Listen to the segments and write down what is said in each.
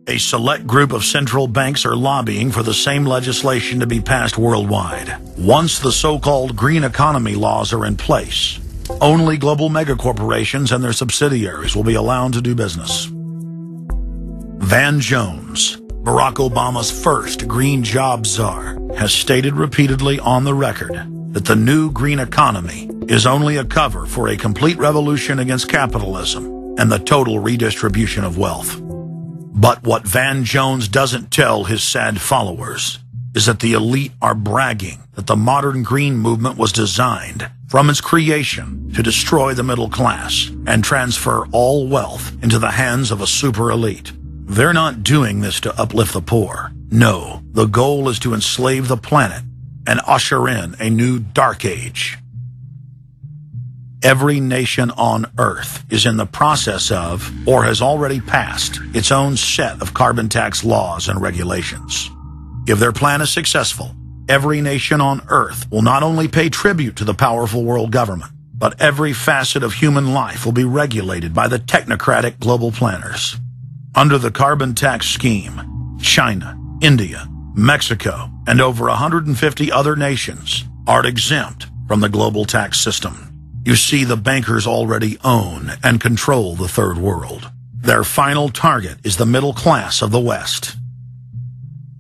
A select group of central banks are lobbying for the same legislation to be passed worldwide. Once the so-called green economy laws are in place, only global megacorporations and their subsidiaries will be allowed to do business. Van Jones, Barack Obama's first green job czar, has stated repeatedly on the record that the new green economy is only a cover for a complete revolution against capitalism and the total redistribution of wealth. But what Van Jones doesn't tell his sad followers is that the elite are bragging that the modern green movement was designed from its creation to destroy the middle class and transfer all wealth into the hands of a super elite. They're not doing this to uplift the poor. No, the goal is to enslave the planet and usher in a new dark age. Every nation on Earth is in the process of, or has already passed, its own set of carbon tax laws and regulations. If their plan is successful, every nation on Earth will not only pay tribute to the powerful world government, but every facet of human life will be regulated by the technocratic global planners. Under the carbon tax scheme, China, India, Mexico, and over 150 other nations are exempt from the global tax system. You see, the bankers already own and control the third world. Their final target is the middle class of the West.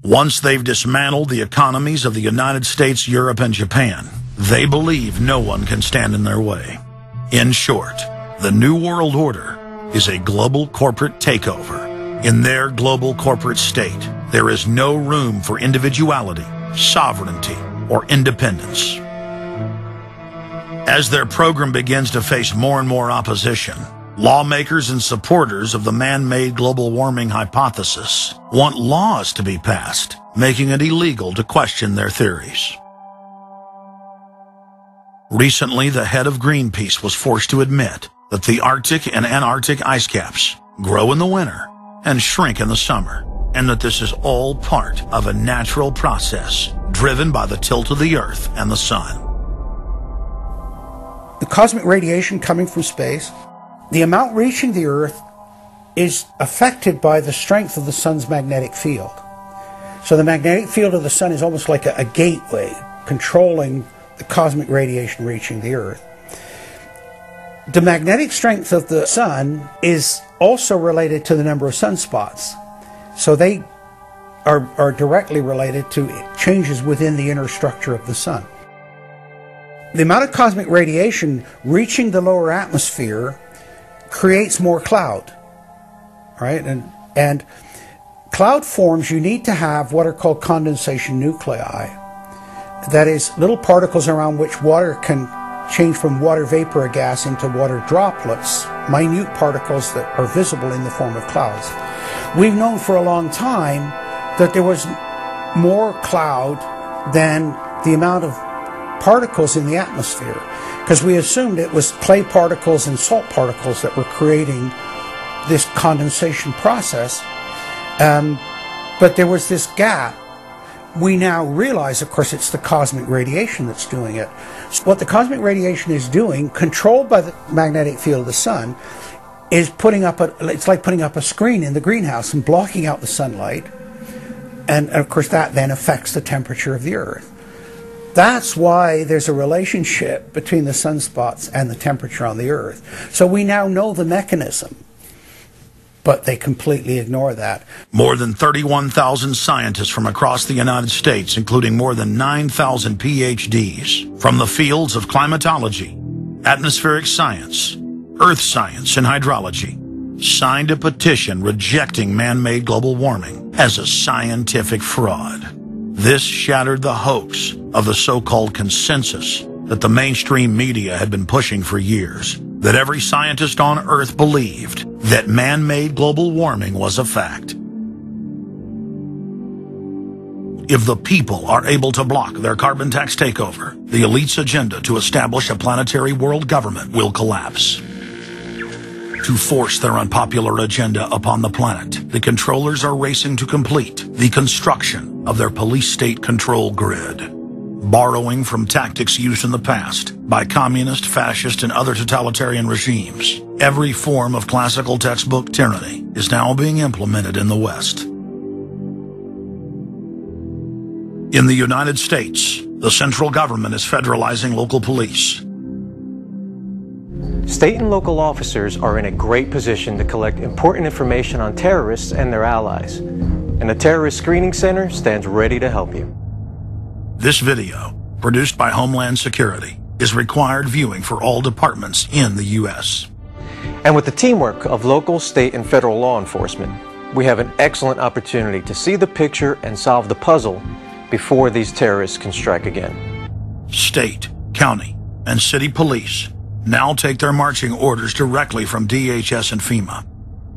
Once they've dismantled the economies of the United States, Europe, and Japan, they believe no one can stand in their way. In short, the New World Order is a global corporate takeover. In their global corporate state, there is no room for individuality, sovereignty, or independence. As their program begins to face more and more opposition, lawmakers and supporters of the man-made global warming hypothesis want laws to be passed, making it illegal to question their theories. Recently, the head of Greenpeace was forced to admit that the Arctic and Antarctic ice caps grow in the winter and shrink in the summer, and that this is all part of a natural process driven by the tilt of the Earth and the Sun. The cosmic radiation coming from space, the amount reaching the Earth is affected by the strength of the Sun's magnetic field. So the magnetic field of the Sun is almost like a gateway controlling the cosmic radiation reaching the Earth. The magnetic strength of the Sun is also related to the number of sunspots. So they are directly related to changes within the inner structure of the Sun. The amount of cosmic radiation reaching the lower atmosphere creates more cloud, right? And cloud forms, you need to have what are called condensation nuclei. That is, little particles around which water can change from water vapor or gas into water droplets, minute particles that are visible in the form of clouds. We've known for a long time that there was more cloud than the amount of particles in the atmosphere, because we assumed it was clay particles and salt particles that were creating this condensation process, but there was this gap. We now realize, of course, it's the cosmic radiation that's doing it. So what the cosmic radiation is doing, controlled by the magnetic field of the Sun, is it's like putting up a screen in the greenhouse and blocking out the sunlight, and of course that then affects the temperature of the Earth. That's why there's a relationship between the sunspots and the temperature on the Earth. So we now know the mechanism, but they completely ignore that. More than 31,000 scientists from across the United States, including more than 9,000 PhDs from the fields of climatology, atmospheric science, earth science, and hydrology, signed a petition rejecting man-made global warming as a scientific fraud. This shattered the hoax of the so-called consensus that the mainstream media had been pushing for years, that every scientist on Earth believed that man-made global warming was a fact. If the people are able to block their carbon tax takeover, the elite's agenda to establish a planetary world government will collapse. To force their unpopular agenda upon the planet, the controllers are racing to complete the construction of their police state control grid. borrowing from tactics used in the past by communist, fascist, and other totalitarian regimes. Every form of classical textbook tyranny is now being implemented in the West. In the United States, the central government is federalizing local police. State and local officers are in a great position to collect important information on terrorists and their allies, and the Terrorist Screening Center stands ready to help you. This video, produced by Homeland Security, is required viewing for all departments in the U.S. And with the teamwork of local, state, and federal law enforcement, we have an excellent opportunity to see the picture and solve the puzzle before these terrorists can strike again. State, county, and city police now take their marching orders directly from DHS and FEMA.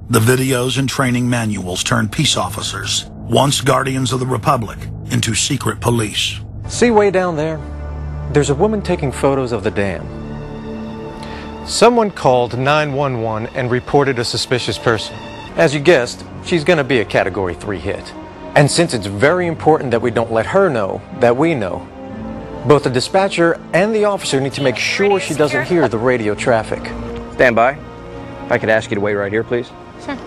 The videos and training manuals turn peace officers, once guardians of the Republic, into secret police. See way down there? There's a woman taking photos of the dam. Someone called 911 and reported a suspicious person. As you guessed, she's going to be a Category 3 hit. And since it's very important that we don't let her know that we know, both the dispatcher and the officer need to make sure she doesn't hear the radio traffic. Stand by. If I could ask you to wait right here, please. Sure.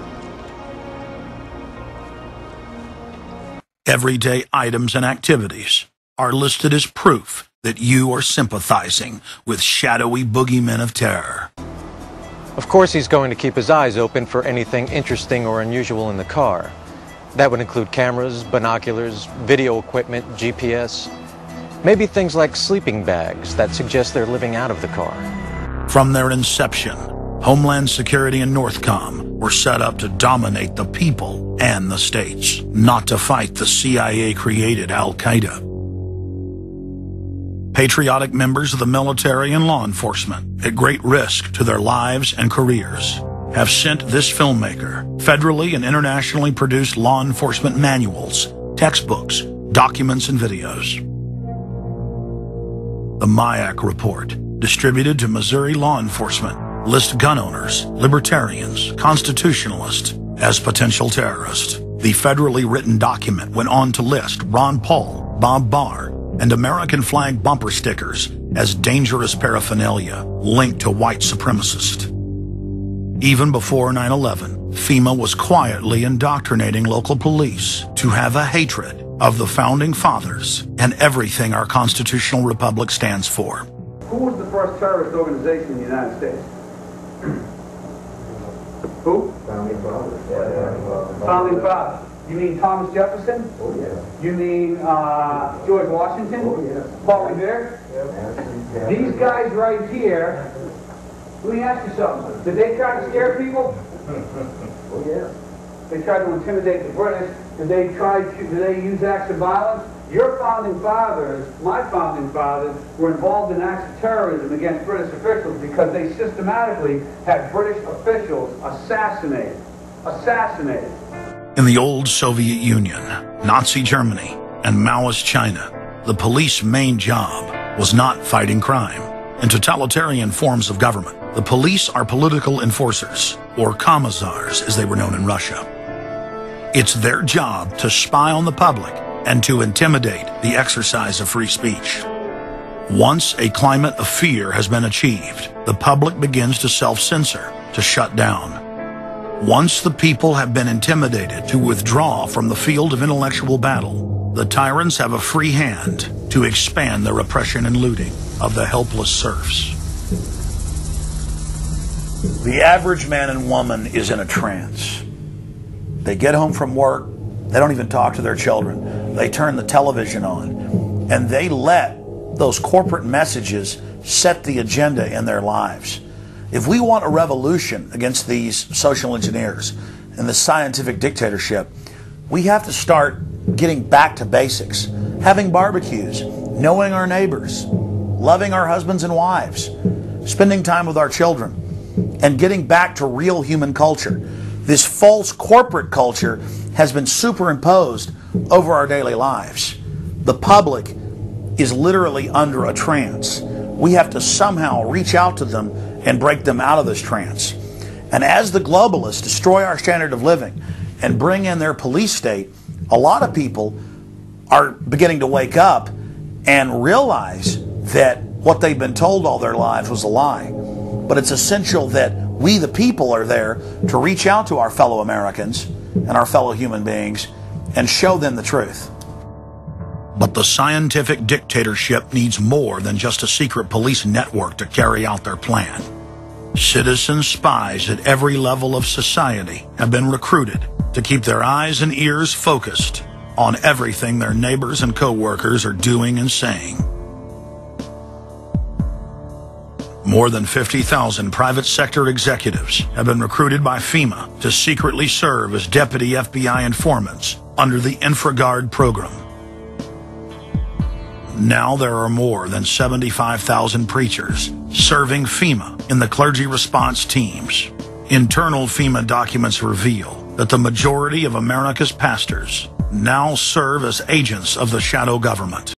Everyday items and activities are listed as proof that you are sympathizing with shadowy boogeymen of terror. Of course, he's going to keep his eyes open for anything interesting or unusual in the car. That would include cameras, binoculars, video equipment, GPS, maybe things like sleeping bags that suggest they're living out of the car. From their inception, Homeland Security and Northcom were set up to dominate the people and the states, not to fight the CIA-created Al-Qaeda. Patriotic members of the military and law enforcement, at great risk to their lives and careers, have sent this filmmaker federally and internationally produced law enforcement manuals, textbooks, documents, and videos. The MIAC report, distributed to Missouri law enforcement, lists gun owners, libertarians, constitutionalists as potential terrorists. The federally written document went on to list Ron Paul, Bob Barr, and American flag bumper stickers as dangerous paraphernalia linked to white supremacists. Even before 9/11, FEMA was quietly indoctrinating local police to have a hatred of the Founding Fathers and everything our constitutional republic stands for. Who was the first terrorist organization in the United States? Who? Founding Fathers. Founding Fathers. You mean Thomas Jefferson? Oh, yeah. You mean George Washington? Oh, yeah. Paul Revere? Yeah. These guys right here, let me ask you something. Did they try to scare people? Oh, yeah. They tried to intimidate the British. Did they use acts of violence? Your founding fathers, my founding fathers, were involved in acts of terrorism against British officials because they systematically had British officials assassinated. In the old Soviet Union, Nazi Germany, and Maoist China, the police's main job was not fighting crime. In totalitarian forms of government, the police are political enforcers, or commissars as they were known in Russia. It's their job to spy on the public and to intimidate the exercise of free speech. Once a climate of fear has been achieved, the public begins to self-censor, to shut down. Once the people have been intimidated to withdraw from the field of intellectual battle, the tyrants have a free hand to expand their oppression and looting of the helpless serfs. The average man and woman is in a trance. They get home from work, they don't even talk to their children. They turn the television on, and they let those corporate messages set the agenda in their lives. If we want a revolution against these social engineers and the scientific dictatorship, we have to start getting back to basics. Having barbecues, knowing our neighbors, loving our husbands and wives, spending time with our children, and getting back to real human culture. This false corporate culture has been superimposed over our daily lives. The public is literally under a trance. We have to somehow reach out to them and break them out of this trance. And as the globalists destroy our standard of living and bring in their police state, a lot of people are beginning to wake up and realize that what they've been told all their lives was a lie. But it's essential that we, the people, are there to reach out to our fellow Americans and our fellow human beings and show them the truth. But the scientific dictatorship needs more than just a secret police network to carry out their plan. Citizen spies at every level of society have been recruited to keep their eyes and ears focused on everything their neighbors and co-workers are doing and saying. More than 50,000 private sector executives have been recruited by FEMA to secretly serve as deputy FBI informants under the InfraGard program. Now there are more than 75,000 preachers serving FEMA in the clergy response teams. Internal FEMA documents reveal that the majority of America's pastors now serve as agents of the shadow government.